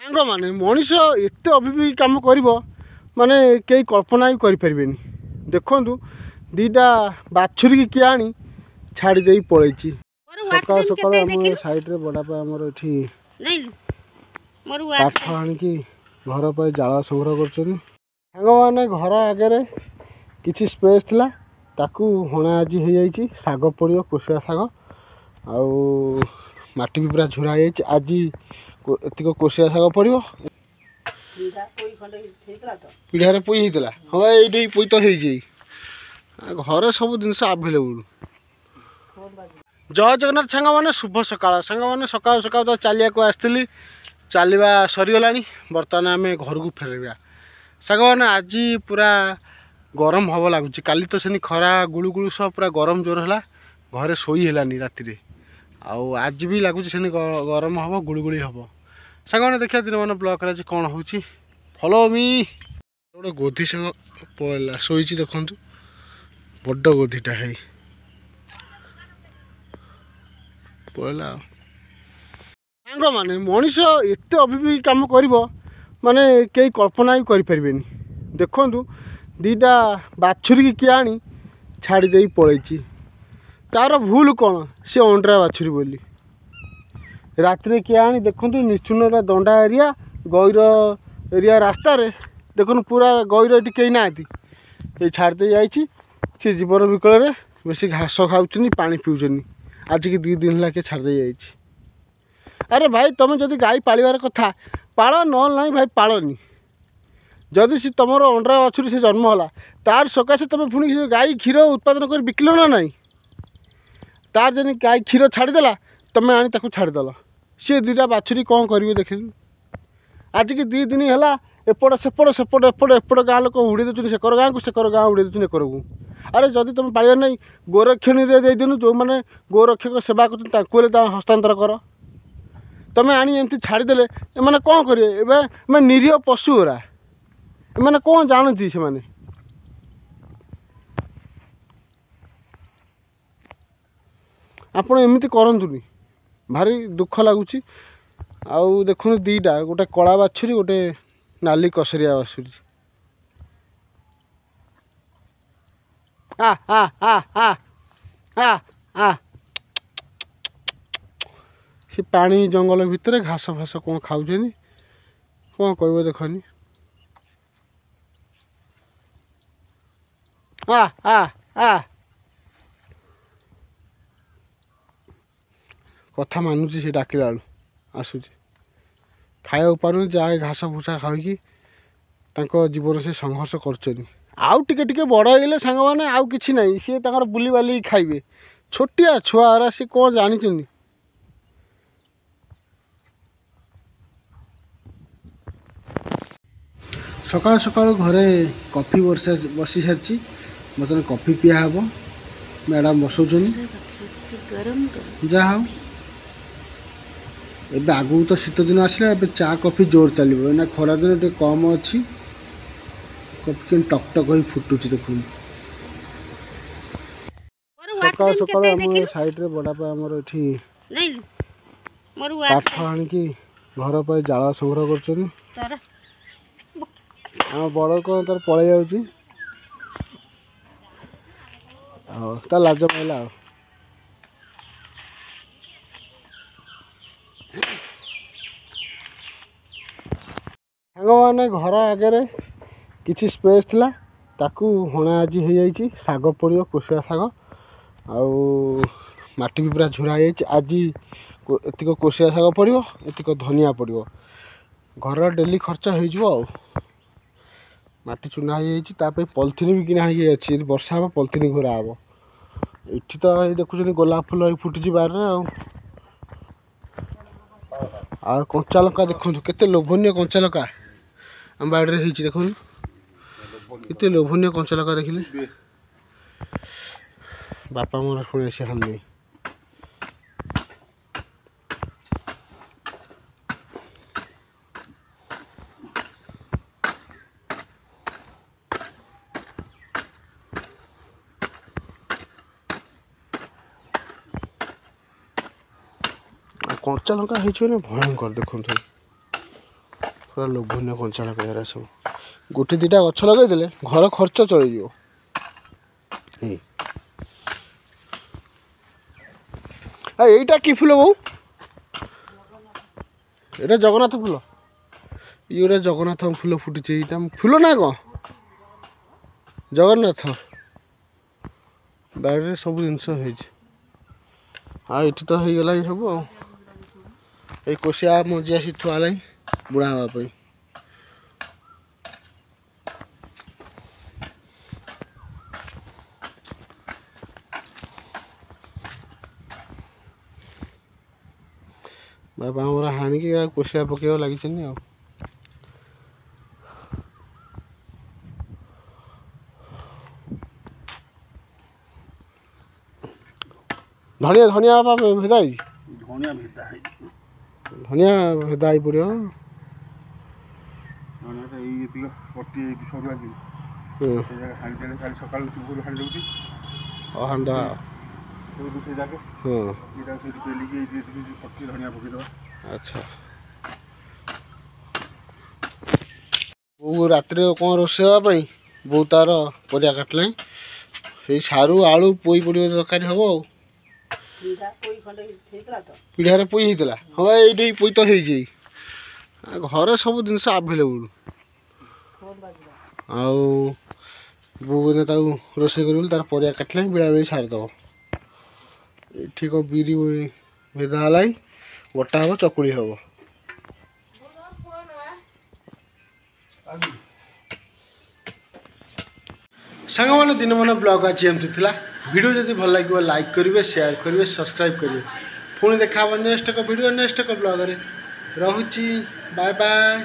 ସାଙ୍ଗମାନେ ମଣିଷ ଏତେ ଅଭିବୀ କାମ କରିବ ମାନେ କେହି କଳ୍ପନା ବି କରିପାରିବେନି। ଦେଖନ୍ତୁ ଦୁଇଟା ବାଛୁରୀକି କିଏ ଆଣି ଛାଡ଼ି ଦେଇ ପଳେଇଛି। ସକାଳୁ ସକାଳୁ ଆମ ସାଇଡ଼ରେ ବଡ଼ାପା ଆମର ଏଠି କାଠ ଆଣିକି ଘର ପାଇଁ ଜାଳ ସଂଗ୍ରହ କରୁଛନ୍ତି। ସାଙ୍ଗମାନେ ଘର ଆଗରେ କିଛି ସ୍ପେସ୍ ଥିଲା ତାକୁ ହଣା ଆଜି ହେଇଯାଇଛି। ଶାଗ ପଡ଼ିବ, କୋଶଳା ଶାଗ, ଆଉ ମାଟି ବି ପୁରା ଝୁରା ହେଇଯାଇଛି। ଆଜି ଏତିକ କୋଶଳା ଶାଗ ପଡ଼ିବ। ପିଢ଼ାରେ ପୋଇ ହେଇଥିଲା। ହଁ ଏଇଠି ପୋଇ ତ ହେଇଛି। ଘରେ ସବୁ ଜିନିଷ ଆଭେଲେବୁଲ୍। ଜୟ ଜଗନ୍ନାଥ ସାଙ୍ଗମାନେ, ଶୁଭ ସକାଳ। ସାଙ୍ଗମାନେ ସକାଳୁ ସକାଳୁ ତ ଚାଲିବାକୁ ଆସିଥିଲି, ଚାଲିବା ସରିଗଲାଣି। ବର୍ତ୍ତମାନ ଆମେ ଘରକୁ ଫେରିବା। ସାଙ୍ଗମାନେ ଆଜି ପୁରା ଗରମ ହବ ଲାଗୁଛି। କାଲି ତ ସେମିତି ଖରା ଗୁଳୁଗୁଳୁ ସହ ପୁରା ଗରମ ଜୋର ହେଲା, ଘରେ ଶୋଇ ହେଲାନି ରାତିରେ। ଆଉ ଆଜି ବି ଲାଗୁଛି ସେମିତି ଗରମ ହବ, ଗୁଳୁଗୁଳି ହବ। ସାଙ୍ଗମାନେ ଦେଖିବା ଦିନମାନ ବ୍ଲକରେ ଆଜି କ'ଣ ହେଉଛି। ଫଲୋ ମି। ଗୋଟେ ଗୋଧି ସାଙ୍ଗ ପଳେଇଲା, ଶୋଇଛି ଦେଖନ୍ତୁ, ବଡ଼ ଗୋଧିଟା ହେଇ ପଳେଇଲା। ଆଉ ସାଙ୍ଗମାନେ ମଣିଷ ଏତେ ଅଭିବୀ କାମ କରିବ ମାନେ କେହି କଳ୍ପନା ବି କରିପାରିବେନି। ଦେଖନ୍ତୁ ଦୁଇଟା ବାଛୁରୀକି କିଏ ଆଣି ଛାଡ଼ି ଦେଇ ପଳେଇଛି। ତାର ଭୁଲ କ'ଣ? ସେ ଅଣ୍ଡରା ବାଛୁରୀ ବୋଲି। ରାତିରେ କିଏ ଆଣି ଦେଖନ୍ତୁ ନିଶ୍ଚୁନଟା ଦଣ୍ଡା ଏରିଆ, ଗଇର ଏରିଆ ରାସ୍ତାରେ ଦେଖନ୍ତୁ ପୁରା ଗଇର ଏଠି କେହି ନାହାନ୍ତି। ଏଇ ଛାଡ଼ି ଦେଇ ଯାଇଛି। ସେ ଜୀବନ ବିକଳରେ ବେଶୀ ଘାସ ଖାଉଛନ୍ତି, ପାଣି ପିଉଛନ୍ତି। ଆଜିକି 2 ଦିନ ହେଲା କିଏ ଛାଡ଼ି ଦେଇ ଯାଇଛି। ଆରେ ଭାଇ ତୁମେ ଯଦି ଗାଈ ପାଳିବାର କଥା ପାଳ, ନହେଲେ ନାହିଁ ଭାଇ ପାଳନି। ଯଦି ସେ ତୁମର ଅଣ୍ଡରା ବାଛୁରୀ ସେ ଜନ୍ମ ହେଲା, ତାର ସକାଶେ ତୁମେ ପୁଣି ଗାଈ କ୍ଷୀର ଉତ୍ପାଦନ କରି ବିକିଲ ନା ନାହିଁ? ତାର ଯଦି ଗାଈ କ୍ଷୀର ଛାଡ଼ିଦେଲା, ତୁମେ ଆଣି ତାକୁ ଛାଡ଼ିଦେଲ, ସିଏ ଦୁଇଟା ବାଛୁରୀ କ'ଣ କରିବେ ଦେଖିଲି। ଆଜିକି 2 ଦିନ ହେଲା ଏପଟ ସେପଟ ସେପଟ ଏପଟ ଏପଟ ଗାଁ ଲୋକ ଉଡ଼େଇ ଦେଉଛନ୍ତି ସେକର ଗାଁକୁ, ସେକର ଗାଁ ଉଡ଼େଇ ଦେଉଛନ୍ତି ଏକରକୁ। ଆରେ ଯଦି ତୁମେ ପାଳିବାର ନାହିଁ, ଗୋରକ୍ଷଣୀରେ ଦେଇଦିଅନ୍ତୁ। ଯେଉଁମାନେ ଗୋରକ୍ଷକ ସେବା କରୁଛନ୍ତି ତାଙ୍କୁ ହେଲେ ତା ହସ୍ତାନ୍ତର କର। ତୁମେ ଆଣି ଏମିତି ଛାଡ଼ିଦେଲେ ଏମାନେ କ'ଣ କରିବେ? ଏବେ ଏମାନେ ନିରୀହ ପଶୁ ଗୁରା, ଏମାନେ କ'ଣ ଜାଣନ୍ତି ସେମାନେ? ଆପଣ ଏମିତି କରନ୍ତୁନି, ଭାରି ଦୁଃଖ ଲାଗୁଛି। ଆଉ ଦେଖନ୍ତୁ ଦୁଇଟା, ଗୋଟେ କଳା ବାଛୁରୀ, ଗୋଟେ ନାଲି କସରିଆ ବାଛୁରୀ। ଆ ଆ ଆ ଆ ଆ ଆ ସେ ପାଣି ଜଙ୍ଗଲ ଭିତରେ ଘାସ ଫାସ କ'ଣ ଖାଉଛନ୍ତି, କ'ଣ କହିବ ଦେଖନି। ଆ ଆ ଆ କଥା ମାନୁଛି, ସେ ଡାକିଲା ବେଳୁ ଆସୁଛି। ଖାଇବାକୁ ପାରୁନି, ଯାହା ଘାସ ଫୁସା ଖାଇକି ତାଙ୍କ ଜୀବନ ସେ ସଂଘର୍ଷ କରୁଛନ୍ତି। ଆଉ ଟିକେ ଟିକେ ବଡ଼ ହେଇଗଲେ ସାଙ୍ଗମାନେ ଆଉ କିଛି ନାହିଁ, ସିଏ ତାଙ୍କର ବୁଲିବାଲିକି ଖାଇବେ। ଛୋଟିଆ ଛୁଆ ଏରା, ସିଏ କ'ଣ ଜାଣିଛନ୍ତି? ସକାଳୁ ସକାଳୁ ଘରେ କଫି ବସି ସାରିଛି। ବର୍ତ୍ତମାନ କଫି ପିଆ ହେବ। ମ୍ୟାଡ଼ାମ୍ ବସାଉଛନ୍ତି। ଯାହା ହଉ, ଏବେ ଆଗକୁ ତ ଶୀତ ଦିନ ଆସିଲା, ଏବେ ଚା କଫି ଜୋର ଚାଲିବ। ଏଇନା ଖରାଦିନ ଟିକେ କମ୍ ଅଛି। କଫି କେମିତି ଟକ୍ ଟକ୍ ହୋଇ ଫୁଟୁଛି ଦେଖନ୍ତୁ। ସକାଳୁ ସକାଳୁ ଆମ ସାଇଡ଼ରେ ବଡ଼ାପା ଆମର ଏଠି କାଠ ଆଣିକି ଘର ପାଇଁ ଜାଳ ସଂଗ୍ରହ କରୁଛନ୍ତି। ଆମ ବଡ଼ କ'ଣ ତାର ପଳେଇ ଯାଉଛି, ଆଉ ତା ଲାଜ ପାଇଲା। ଆଉ ସାଙ୍ଗମାନେ ଘର ଆଗରେ କିଛି ସ୍ପେସ୍ ଥିଲା ତାକୁ ହଣା ଆଜି ହେଇଯାଇଛି। ଶାଗ ପଡ଼ିବ, କୋଶଳା ଶାଗ, ଆଉ ମାଟି ବି ପୁରା ଝୁରା ହେଇଯାଇଛି। ଆଜି ଏତିକ କୋଶଳା ଶାଗ ପଡ଼ିବ, ଏତିକ ଧନିଆ ପଡ଼ିବ। ଘରର ଡେଲି ଖର୍ଚ୍ଚ ହେଇଯିବ। ଆଉ ମାଟି ଚୁନା ହେଇଯାଇଛି, ତା ପାଇଁ ପଲିଥିନ୍ ବି କିଣା ହେଇକି ଅଛି। ଯଦି ବର୍ଷା ହେବ ପଲିଥିନ୍ ଘୋରା ହେବ। ଏଠି ତ ଏଇ ଦେଖୁଛନ୍ତି ଗୋଲାପ ଫୁଲ ଏଇ ଫୁଟିଛି ବାରିରେ। ଆଉ କଞ୍ଚା ଲଙ୍କା ଦେଖନ୍ତୁ, କେତେ ଲୋଭନୀୟ କଞ୍ଚା ଲଙ୍କା ଆମ ବାଡ଼ିରେ ହେଇଛି। ଦେଖନ୍ତୁ କେତେ ଲୋଭନୀୟ କଞ୍ଚା ଲଙ୍କା ଦେଖିଲେ। ବାପା ମୋର ପୁଣି ଆସି ହାଣିବେ। କଞ୍ଚା ଲଙ୍କା ହେଇଛି ମାନେ ଭୟଙ୍କର ଦେଖନ୍ତୁ। पूरा लोभनीय कंचा लगा सब गोटे दुटा गछ लगे घर खर्च चल यहीटा कि फुल बो ये जगन्नाथ फुल ये जगन्नाथ फुल फुटी फुल ना कौन जगन्नाथ बाड़ी सब जिनस ये तो हो गला सब ये कोशिया मजी आसी थुआल बुढ़ा हाँपाई बाबा हमारा हाणिकी कोशिया पकेवा लगी धनिया धनिया बाबा भेदा धनिया भेदा ही पड़ो हांडा अच्छा बो रात कौन रोषेवाई बो तार परिया काटल सारू आलू पोई पड़ो तरकारी हम पीढ़ार पोई होता हाँ ये पोई तो घर सब जिन आभेलेबुल आउ रोषे कर तार परिया काटल बेला बेली सारिदेव ये कौन बिरी भेदा बटा हम चकुड़ी हम सांग मैंने दिन मान ब्लॉग आज एमती था वीडियो जब भल लगे लाइक करेंगे शेयर करेंगे सब्सक्राइब करेंगे पुणी देखा नेक्स्ट एक वीडियो नेक्स्ट एक ब्लॉग रे रहुची बाय बाय।